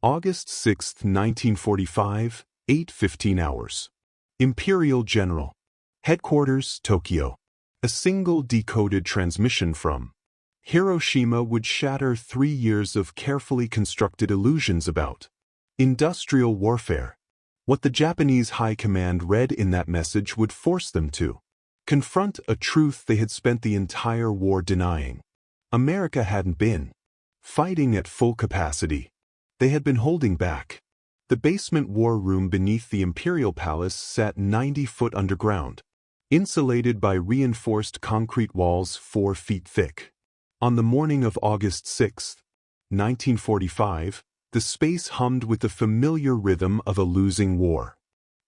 August 6, 1945, 8:15 hours. Imperial General. Headquarters, Tokyo. A single decoded transmission from Hiroshima would shatter 3 years of carefully constructed illusions about industrial warfare. What the Japanese High Command read in that message would force them to confront a truth they had spent the entire war denying. America hadn't been fighting at full capacity. They had been holding back. The basement war room beneath the Imperial Palace sat 90 foot underground, insulated by reinforced concrete walls 4 feet thick. On the morning of August 6, 1945, the space hummed with the familiar rhythm of a losing war.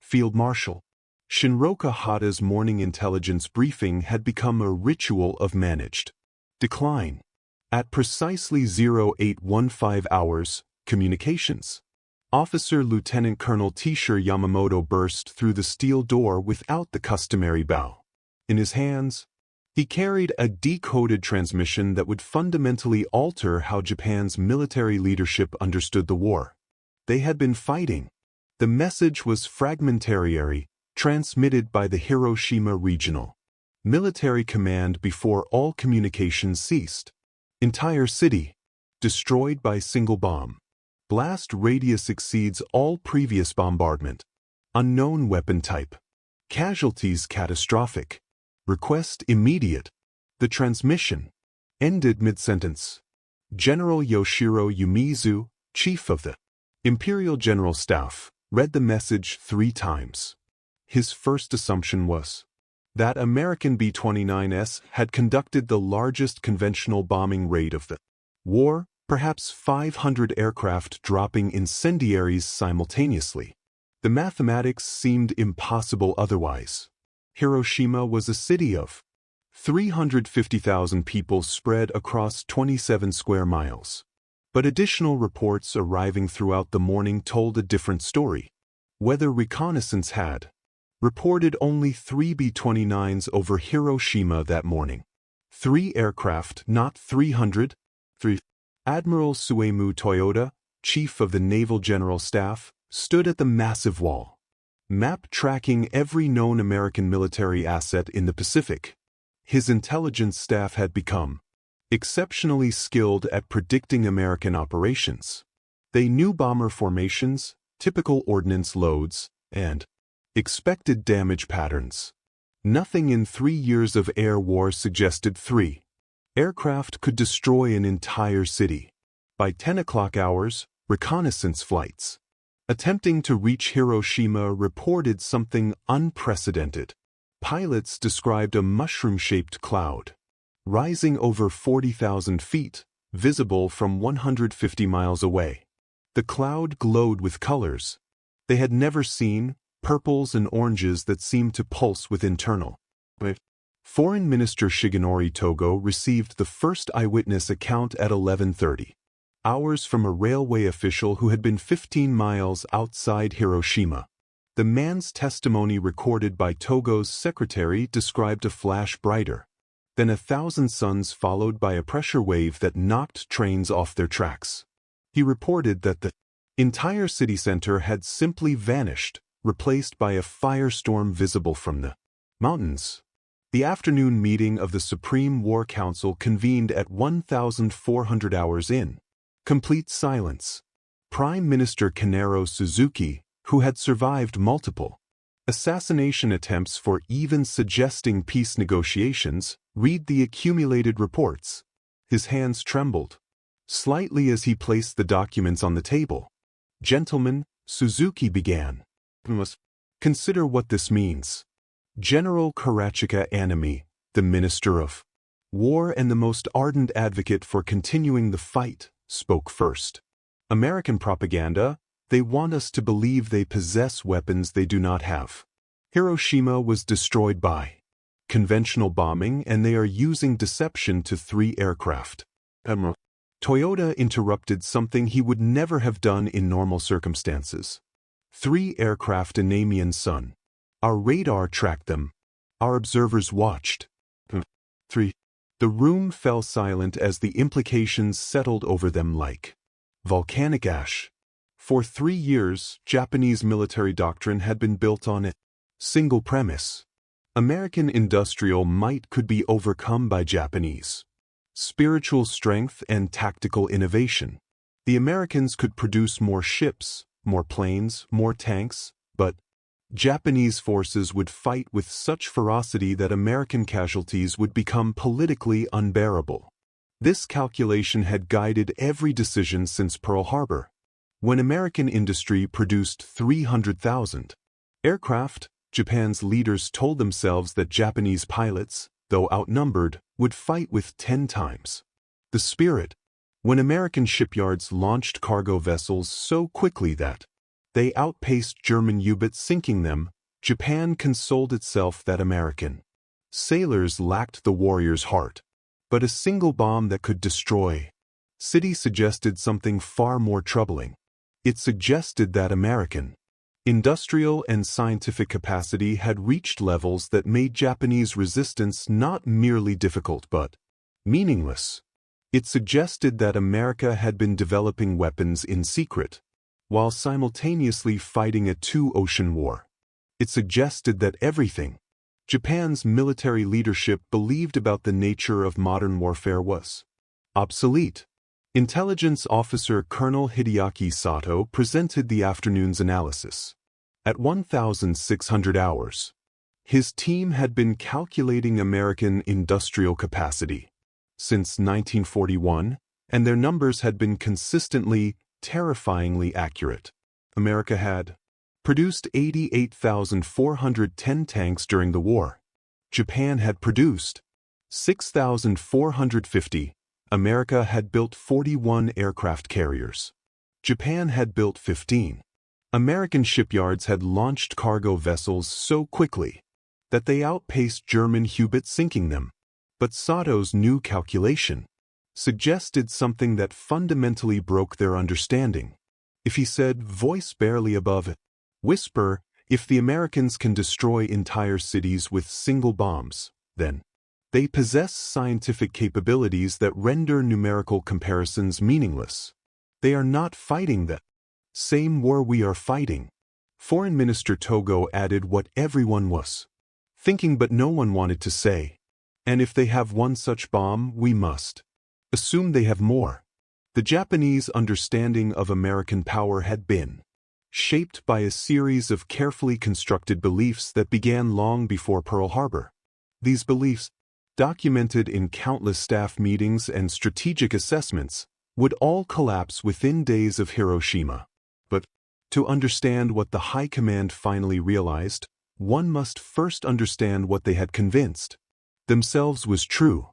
Field Marshal Shinroka Hata's morning intelligence briefing had become a ritual of managed decline. At precisely 0815 hours, communications. Officer Lieutenant Colonel Tishir Yamamoto burst through the steel door without the customary bow. In his hands, he carried a decoded transmission that would fundamentally alter how Japan's military leadership understood the war. They had been fighting. The message was fragmentary, transmitted by the Hiroshima Regional Military Command before all communications ceased. Entire city, destroyed by single bomb. Blast radius exceeds all previous bombardment. Unknown weapon type. Casualties catastrophic. Request immediate. The transmission ended mid-sentence. General Yoshiro Umezu, chief of the Imperial General Staff, read the message 3 times. His first assumption was that American B-29s had conducted the largest conventional bombing raid of the war, perhaps 500 aircraft dropping incendiaries simultaneously. The mathematics seemed impossible otherwise. Hiroshima was a city of 350,000 people spread across 27 square miles. But additional reports arriving throughout the morning told a different story. Weather reconnaissance had reported only 3 B-29s over Hiroshima that morning. 3 aircraft, not 300. 3. Admiral Suemu Toyoda, chief of the Naval General Staff, stood at the massive wall, map tracking every known American military asset in the Pacific. His intelligence staff had become exceptionally skilled at predicting American operations. They knew bomber formations, typical ordnance loads, and expected damage patterns. Nothing in 3 years of air war suggested 3 aircraft could destroy an entire city. By 10 o'clock hours, reconnaissance flights attempting to reach Hiroshima reported something unprecedented. Pilots described a mushroom-shaped cloud rising over 40,000 feet, visible from 150 miles away. The cloud glowed with colors they had never seen, purples and oranges that seemed to pulse with internal. Foreign Minister Shigenori Togo received the first eyewitness account at 11:30 hours from a railway official who had been 15 miles outside Hiroshima. The man's testimony recorded by Togo's secretary described a flash brighter than 1,000 suns followed by a pressure wave that knocked trains off their tracks. He reported that the entire city center had simply vanished, replaced by a firestorm visible from the mountains. The afternoon meeting of the Supreme War Council convened at 1,400 hours in complete silence. Prime Minister Kanaro Suzuki, who had survived multiple assassination attempts for even suggesting peace negotiations, read the accumulated reports. His hands trembled slightly as he placed the documents on the table. "Gentlemen," Suzuki began, "we must consider what this means." General Karachika Anami, the Minister of War and the most ardent advocate for continuing the fight, spoke first. "American propaganda, they want us to believe they possess weapons they do not have. Hiroshima was destroyed by conventional bombing and they are using deception to 3 aircraft." Admiral Toyoda interrupted something he would never have done in normal circumstances. 3 aircraft Anamian sun. Our radar tracked them. Our observers watched. 3. The room fell silent as the implications settled over them like volcanic ash. For 3 years, Japanese military doctrine had been built on a single premise. American industrial might could be overcome by Japanese spiritual strength and tactical innovation. The Americans could produce more ships, more planes, more tanks, but Japanese forces would fight with such ferocity that American casualties would become politically unbearable. This calculation had guided every decision since Pearl Harbor. When American industry produced 300,000 aircraft, Japan's leaders told themselves that Japanese pilots, though outnumbered, would fight with 10 times the spirit. When American shipyards launched cargo vessels so quickly that they outpaced German U-boats sinking them, Japan consoled itself that American sailors lacked the warrior's heart. But a single bomb that could destroy cities suggested something far more troubling. It suggested that American industrial and scientific capacity had reached levels that made Japanese resistance not merely difficult but meaningless. It suggested that America had been developing weapons in secret, while simultaneously fighting a two-ocean war. It suggested that everything Japan's military leadership believed about the nature of modern warfare was obsolete. Intelligence officer Colonel Hideaki Sato presented the afternoon's analysis. At 1,600 hours, his team had been calculating American industrial capacity since 1941, and their numbers had been consistently, terrifyingly accurate. America had produced 88,410 tanks during the war. Japan had produced 6,450. America had built 41 aircraft carriers. Japan had built 15. American shipyards had launched cargo vessels so quickly that they outpaced German U-boats sinking them. But Sato's new calculation suggested something that fundamentally broke their understanding. If he said, voice barely above it, whisper, if the Americans can destroy entire cities with single bombs, then they possess scientific capabilities that render numerical comparisons meaningless. They are not fighting the same war we are fighting. Foreign Minister Togo added what everyone was thinking but no one wanted to say. And if they have one such bomb, we must assume they have more. The Japanese understanding of American power had been shaped by a series of carefully constructed beliefs that began long before Pearl Harbor. These beliefs, documented in countless staff meetings and strategic assessments, would all collapse within days of Hiroshima. But to understand what the High Command finally realized, one must first understand what they had convinced themselves was true.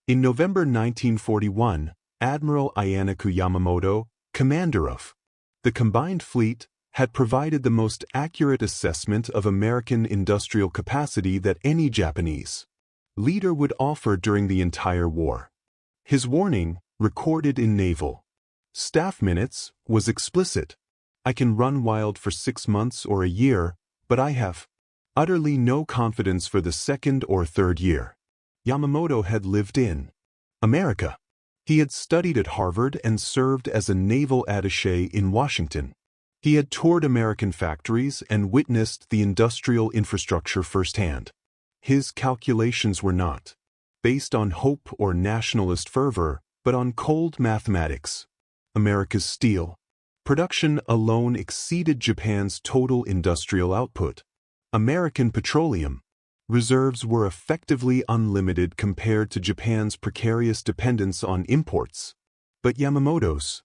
In November 1941, Admiral Ianaku Yamamoto, commander of the combined fleet, had provided the most accurate assessment of American industrial capacity that any Japanese leader would offer during the entire war. His warning, recorded in naval staff minutes, was explicit. I can run wild for 6 months or a year, but I have utterly no confidence for the second or third year. Yamamoto had lived in America. He had studied at Harvard and served as a naval attaché in Washington. He had toured American factories and witnessed the industrial infrastructure firsthand. His calculations were not based on hope or nationalist fervor, but on cold mathematics. America's steel production alone exceeded Japan's total industrial output. American petroleum reserves were effectively unlimited compared to Japan's precarious dependence on imports. But Yamamoto's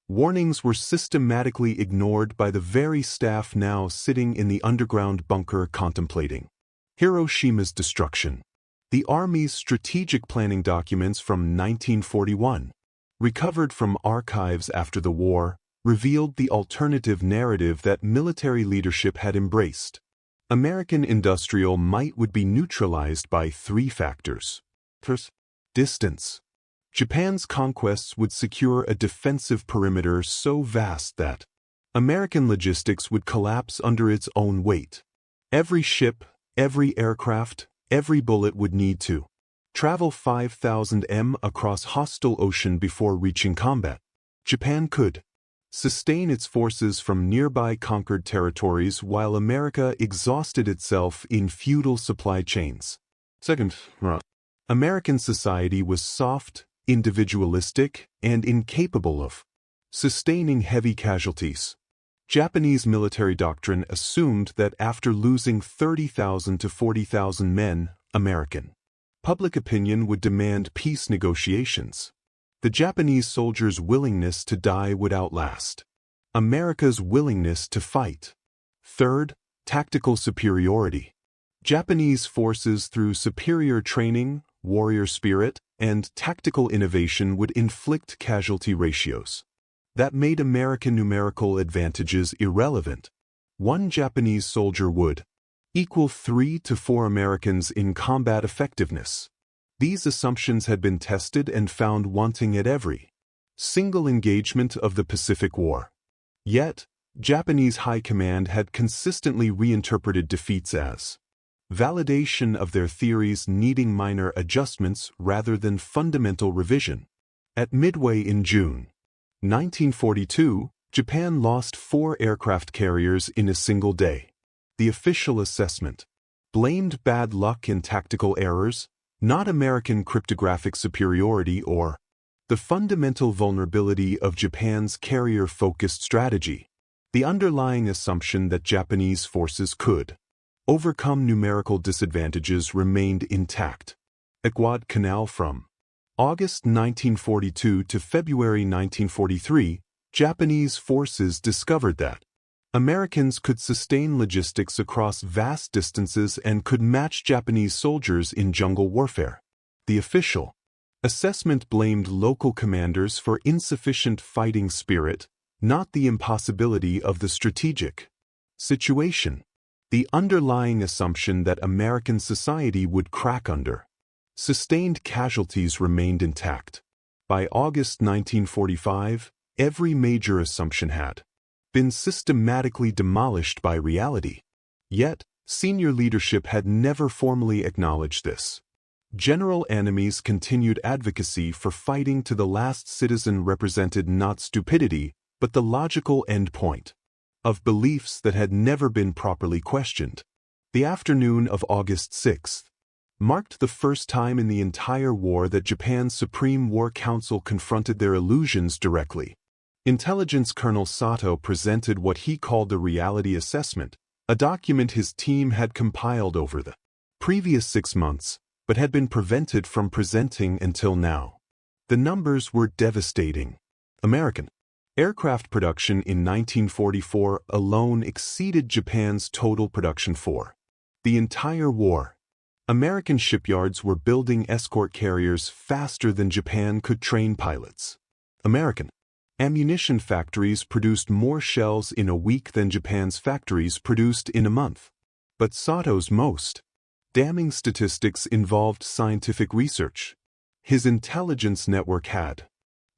warnings were systematically ignored by the very staff now sitting in the underground bunker contemplating Hiroshima's destruction. The Army's strategic planning documents from 1941, recovered from archives after the war, revealed the alternative narrative that military leadership had embraced. American industrial might would be neutralized by 3 factors. First, distance. Japan's conquests would secure a defensive perimeter so vast that American logistics would collapse under its own weight. Every ship, every aircraft, every bullet would need to travel 5,000 m across hostile ocean before reaching combat. Japan could sustain its forces from nearby conquered territories while America exhausted itself in feudal supply chains. Second, American society was soft, individualistic, and incapable of sustaining heavy casualties. Japanese military doctrine assumed that after losing 30,000 to 40,000 men, American public opinion would demand peace negotiations. The Japanese soldiers' willingness to die would outlast America's willingness to fight. Third, tactical superiority. Japanese forces, through superior training, warrior spirit, and tactical innovation, would inflict casualty ratios that made American numerical advantages irrelevant. One Japanese soldier would equal 3 to 4 Americans in combat effectiveness. These assumptions had been tested and found wanting at every single engagement of the Pacific War. Yet, Japanese high command had consistently reinterpreted defeats as validation of their theories needing minor adjustments rather than fundamental revision. At Midway in June 1942, Japan lost 4 aircraft carriers in a single day. The official assessment blamed bad luck and tactical errors, not American cryptographic superiority or the fundamental vulnerability of Japan's carrier-focused strategy. The underlying assumption that Japanese forces could overcome numerical disadvantages remained intact. At Guadalcanal from August 1942 to February 1943, Japanese forces discovered that Americans could sustain logistics across vast distances and could match Japanese soldiers in jungle warfare. The official assessment blamed local commanders for insufficient fighting spirit, not the impossibility of the strategic situation. The underlying assumption that American society would crack under sustained casualties remained intact. By August 1945, every major assumption had been systematically demolished by reality. Yet, senior leadership had never formally acknowledged this. General Enemy's continued advocacy for fighting to the last citizen represented not stupidity, but the logical endpoint of beliefs that had never been properly questioned. The afternoon of August 6th marked the first time in the entire war that Japan's Supreme War Council confronted their illusions directly. Intelligence Colonel Sato presented what he called the reality assessment, a document his team had compiled over the previous 6 months, but had been prevented from presenting until now. The numbers were devastating. American aircraft production in 1944 alone exceeded Japan's total production for the entire war. American shipyards were building escort carriers faster than Japan could train pilots. American ammunition factories produced more shells in a week than Japan's factories produced in a month. But Sato's most damning statistics involved scientific research. His intelligence network had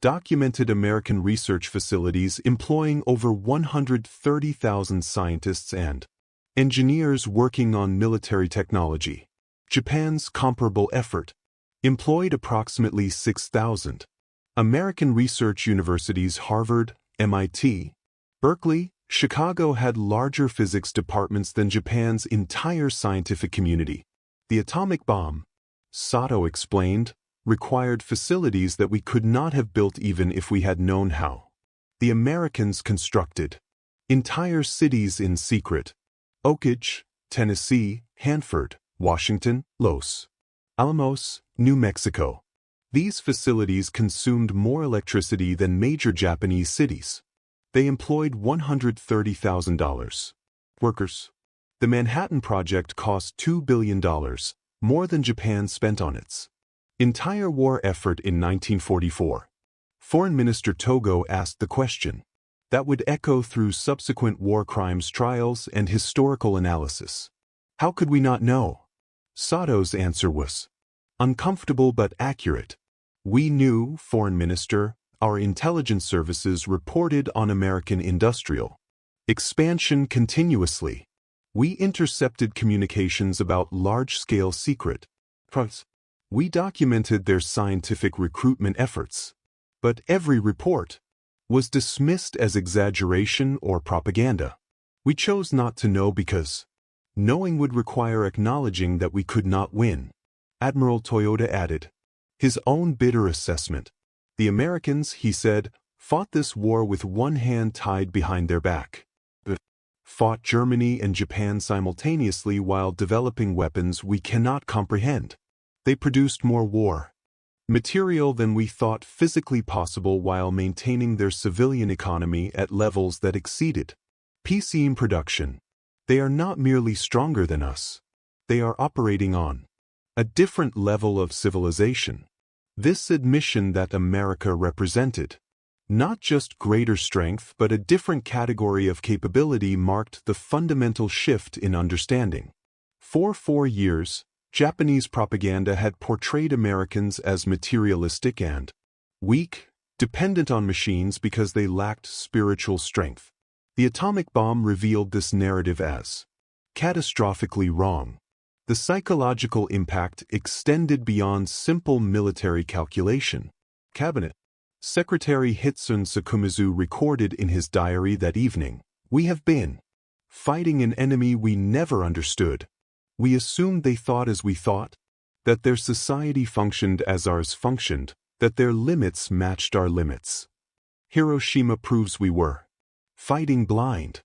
documented American research facilities employing over 130,000 scientists and engineers working on military technology. Japan's comparable effort employed approximately 6,000. American research universities Harvard, MIT, Berkeley, Chicago had larger physics departments than Japan's entire scientific community. The atomic bomb, Sato explained, required facilities that we could not have built even if we had known how. The Americans constructed entire cities in secret. Oak Ridge, Tennessee, Hanford, Washington, Los Alamos, New Mexico. These facilities consumed more electricity than major Japanese cities. They employed $130,000 workers. The Manhattan Project cost $2 billion, more than Japan spent on its entire war effort in 1944. Foreign Minister Togo asked the question that would echo through subsequent war crimes trials and historical analysis. How could we not know? Sato's answer was uncomfortable but accurate. We knew, Foreign Minister, our intelligence services reported on American industrial expansion continuously. We intercepted communications about large-scale secret products. We documented their scientific recruitment efforts. But every report was dismissed as exaggeration or propaganda. We chose not to know because knowing would require acknowledging that we could not win. Admiral Toyota added his own bitter assessment. The Americans, he said, fought this war with one hand tied behind their back. They fought Germany and Japan simultaneously while developing weapons we cannot comprehend. They produced more war material than we thought physically possible while maintaining their civilian economy at levels that exceeded peacetime production. They are not merely stronger than us. They are operating on a different level of civilization. This admission that America represented not just greater strength but a different category of capability marked the fundamental shift in understanding. For 4 years, Japanese propaganda had portrayed Americans as materialistic and weak, dependent on machines because they lacked spiritual strength. The atomic bomb revealed this narrative as catastrophically wrong. The psychological impact extended beyond simple military calculation. Cabinet Secretary Hitsun Sakumizu recorded in his diary that evening, "We have been fighting an enemy we never understood. We assumed they thought as we thought, that their society functioned as ours functioned, that their limits matched our limits. Hiroshima proves we were fighting blind."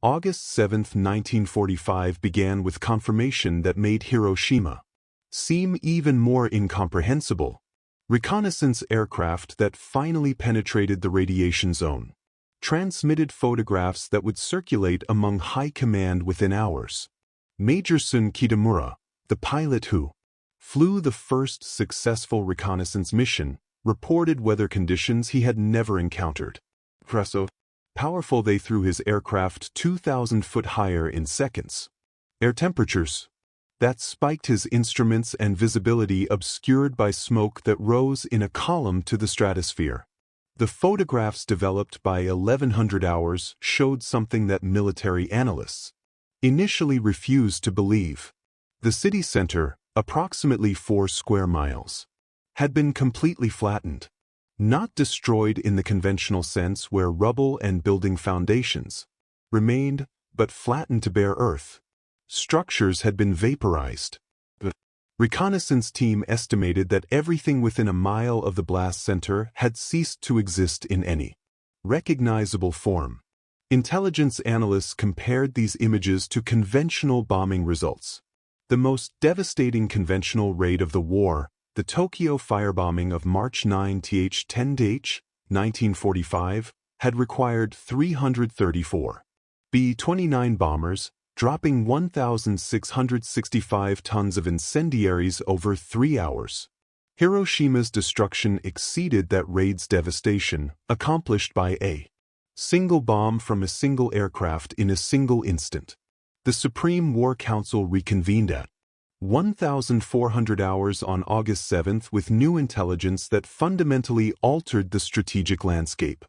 August 7, 1945 began with confirmation that made Hiroshima seem even more incomprehensible. Reconnaissance aircraft that finally penetrated the radiation zone transmitted photographs that would circulate among high command within hours. Major Sun Kitamura, the pilot who flew the first successful reconnaissance mission, reported weather conditions he had never encountered. So powerful they threw his aircraft 2,000 foot higher in seconds. Air temperatures that spiked his instruments and visibility obscured by smoke that rose in a column to the stratosphere. The photographs developed by 1100 hours showed something that military analysts initially refused to believe. The city center, approximately 4 square miles, had been completely flattened. Not destroyed in the conventional sense where rubble and building foundations remained, but flattened to bare earth. Structures had been vaporized. The reconnaissance team estimated that everything within a mile of the blast center had ceased to exist in any recognizable form. Intelligence analysts compared these images to conventional bombing results. The most devastating conventional raid of the war, the Tokyo firebombing of March 9-10, 1945, had required 334 B-29 bombers, dropping 1,665 tons of incendiaries over 3 hours. Hiroshima's destruction exceeded that raid's devastation, accomplished by a single bomb from a single aircraft in a single instant. The Supreme War Council reconvened at 1,400 hours on August 7 with new intelligence that fundamentally altered the strategic landscape.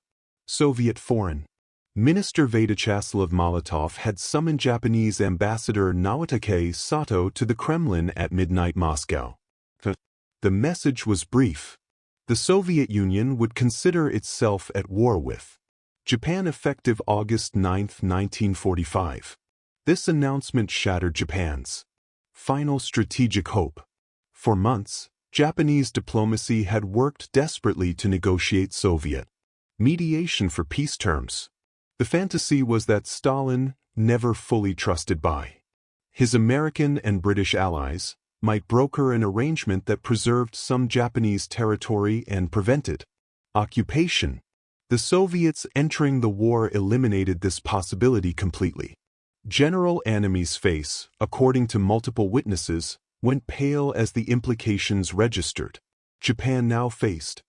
Soviet Foreign Minister Vyacheslav Molotov had summoned Japanese Ambassador Naotake Sato to the Kremlin at midnight Moscow. The message was brief. The Soviet Union would consider itself at war with Japan effective August 9, 1945. This announcement shattered Japan's final strategic hope. For months, Japanese diplomacy had worked desperately to negotiate Soviet mediation for peace terms. The fantasy was that Stalin, never fully trusted by his American and British allies, might broker an arrangement that preserved some Japanese territory and prevented occupation. The Soviets entering the war eliminated this possibility completely. General Annemy's face, according to multiple witnesses, went pale as the implications registered. Japan now faced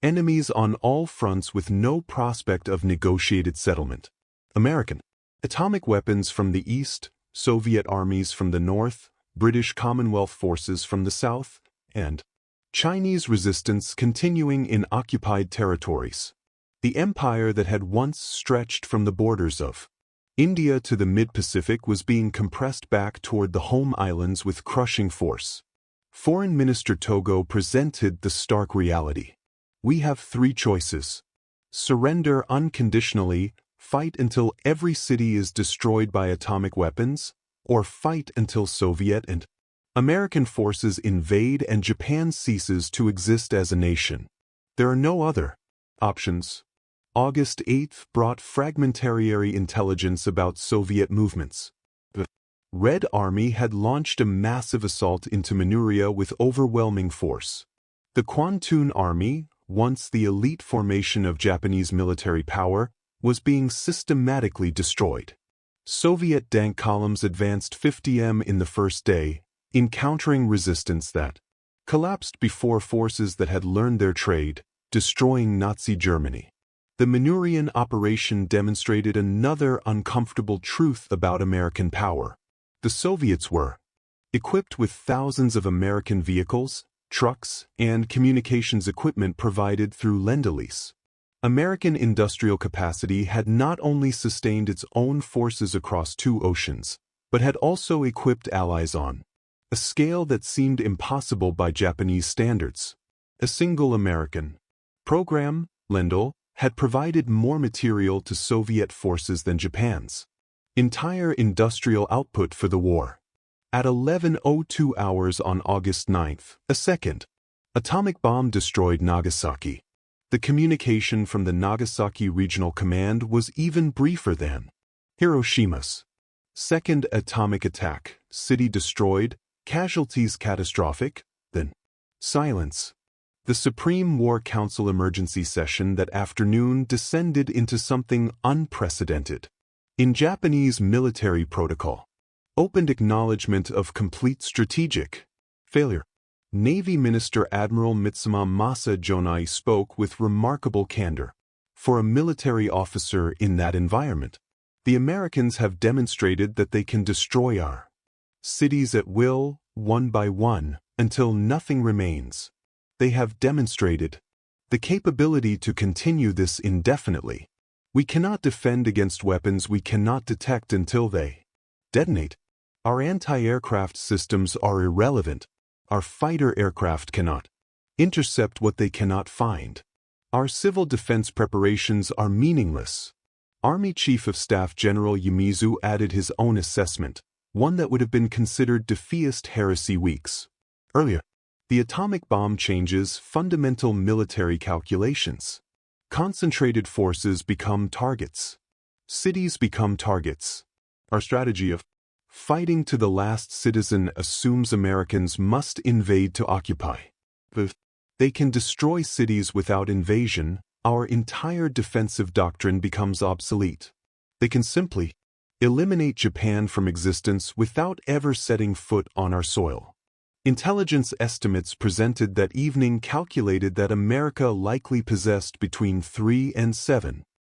enemies on all fronts with no prospect of negotiated settlement. American atomic weapons from the east, Soviet armies from the north, British Commonwealth forces from the south, and Chinese resistance continuing in occupied territories. The empire that had once stretched from the borders of India to the mid-Pacific was being compressed back toward the home islands with crushing force. Foreign Minister Togo presented the stark reality. We have 3 choices. surrender unconditionally, fight until every city is destroyed by atomic weapons, or fight until Soviet and American forces invade and Japan ceases to exist as a nation. There are no other options. August 8 brought fragmentary intelligence about Soviet movements. The Red Army had launched a massive assault into Manchuria with overwhelming force. The Kwantung Army, once the elite formation of Japanese military power, was being systematically destroyed. Soviet tank columns advanced 50 m in the first day, encountering resistance that collapsed before forces that had learned their trade, destroying Nazi Germany. The Manchurian operation demonstrated another uncomfortable truth about American power. The Soviets were equipped with thousands of American vehicles, trucks, and communications equipment provided through Lend-Lease. American industrial capacity had not only sustained its own forces across 2 oceans, but had also equipped allies on a scale that seemed impossible by Japanese standards. A single American program, Lend-Lease, had provided more material to Soviet forces than Japan's entire industrial output for the war. At 11:02 hours on August 9, a second atomic bomb destroyed Nagasaki. The communication from the Nagasaki Regional Command was even briefer than Hiroshima's. Second atomic attack, city destroyed, casualties catastrophic, then silence. The Supreme War Council emergency session that afternoon descended into something unprecedented. In Japanese military protocol, opened acknowledgement of complete strategic failure. Navy Minister Admiral Mitsumasa Jonai spoke with remarkable candor. For a military officer in that environment, the Americans have demonstrated that they can destroy our cities at will, one by one, until nothing remains. They have demonstrated the capability to continue this indefinitely. We cannot defend against weapons we cannot detect until they detonate. Our anti-aircraft systems are irrelevant. Our fighter aircraft cannot intercept what they cannot find. Our civil defense preparations are meaningless. Army Chief of Staff General Yamazu added his own assessment, one that would have been considered defeatist heresy weeks earlier. The atomic bomb changes fundamental military calculations. Concentrated forces become targets. Cities become targets. Our strategy of fighting to the last citizen assumes Americans must invade to occupy. If they can destroy cities without invasion, our entire defensive doctrine becomes obsolete. They can simply eliminate Japan from existence without ever setting foot on our soil. Intelligence estimates presented that evening calculated that America likely possessed between 3 and 7